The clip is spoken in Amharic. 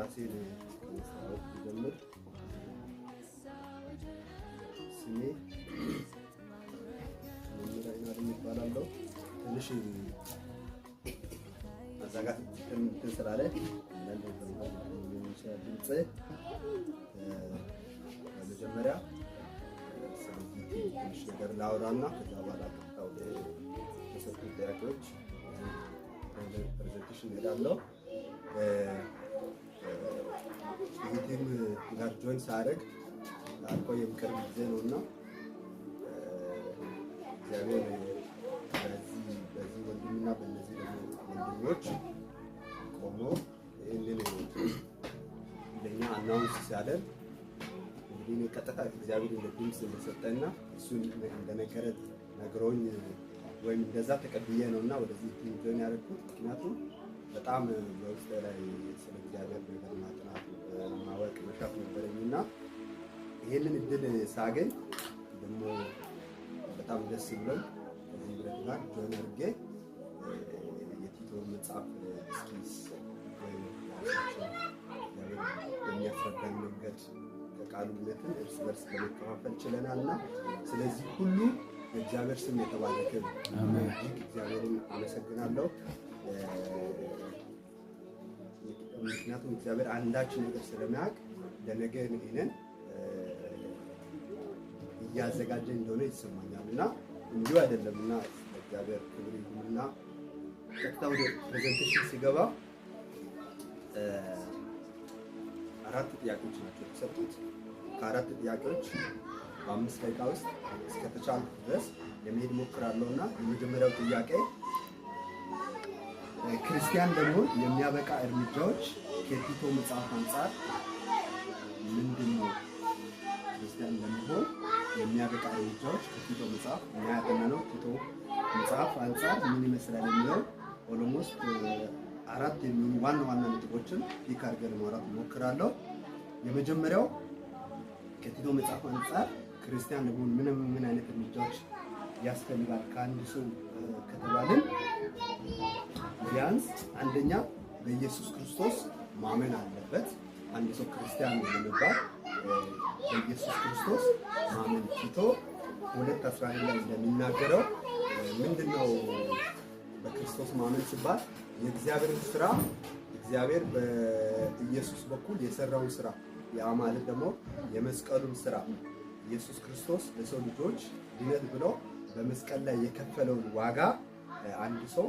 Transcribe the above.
ራሴን ከማስተዋወቅ ጀምር። ስሜ መምህር አይናለም ይባላለሁ። ትንሽ አዛጋት እንትን ስላለ በመጀመሪያ ስለዚህ ትንሽ ነገር ላውራና ከዛ በኋላ ቀጥታ ወደ ተሰጡ ጥያቄዎች ፕሬዘንቴሽን እሄዳለሁ። ይህ ቲም ጋር ጆይን ሳደርግ አልቆየም፣ ቅርብ ጊዜ ነውና እግዚአብሔር በዚህ ወንድምና በእነዚህ ወንድሞች ቆሞ ይህንን ለእኛ አናውንስ ሲያደርግ እንግዲህ ቀጥታ እግዚአብሔር እንደ ድምፅ እንደሰጠና እሱን እንደነገረ ነግሮኝ ወይም እንደዛ ተቀብዬ ነውና ወደዚህ ቲም ጆይን ያደረኩት። ምክንያቱም በጣም በውስጤ ላይ ስለ እግዚአብሔር ነገር ማጥናት ማወቅ መሻት ነበረኝና ይሄንን እድል ሳገኝ ደግሞ በጣም ደስ ብሎኝ ከዚህ ብረት ጋር ጆይን አድርጌ የቲቶ መጽሐፍ እስኪስ ወይም የሚያስረዳን መንገድ ከቃሉነትን እርስ በርስ ለመከፋፈል ችለናልና ስለዚህ ሁሉ የእግዚአብሔር ስም የተባረከ ነው። እጅግ እግዚአብሔርን አመሰግናለሁ። ምክንያቱም እግዚአብሔር አንዳችን ነገር ስለሚያውቅ ለነገ ይሄንን እያዘጋጀ እንደሆነ ይሰማኛል እና እንዲሁ አይደለምና እግዚአብሔር ክብር ይሁንና ቀጥታ ወደ ፕሬዘንቴሽን ሲገባ 4 ጥያቄዎች ናቸው የተሰጡት። ከ4 ጥያቄዎች በ5 ደቂቃ ውስጥ እስከተቻለ ድረስ ለመሄድ ሞክራለሁና የመጀመሪያው ጥያቄ ክርስቲያን ደግሞ የሚያበቃ እርምጃዎች ከቲቶ መጽሐፍ አንጻር ምንድን ነው? ክርስቲያን ለመሆን የሚያበቃ እርምጃዎች ከቲቶ መጽሐፍ የሚያጠናነው ቲቶ መጽሐፍ አንጻር ምን ይመስላል የሚለው ኦሎሞስት 4 የሚሆኑ ዋና ዋና ነጥቦችን ፒክ አድርገን ማውራት ሞክራለሁ። የመጀመሪያው ከቲቶ መጽሐፍ አንጻር ክርስቲያን ለመሆን ምን አይነት እርምጃዎች ያስፈልጋል ከአንድ ሰው ከተባልን ቢያንስ አንደኛ በኢየሱስ ክርስቶስ ማመን አለበት። አንድ ሰው ክርስቲያን ለመባል በኢየሱስ ክርስቶስ ማመን ቲቶ 2:11 ላይ እንደሚናገረው ምንድነው በክርስቶስ ማመን ሲባል የእግዚአብሔርን ስራ እግዚአብሔር በኢየሱስ በኩል የሰራውን ስራ ያ ማለት ደግሞ የመስቀሉን ስራ ኢየሱስ ክርስቶስ ለሰው ልጆች ድነት ብሎ በመስቀል ላይ የከፈለውን ዋጋ አንድ ሰው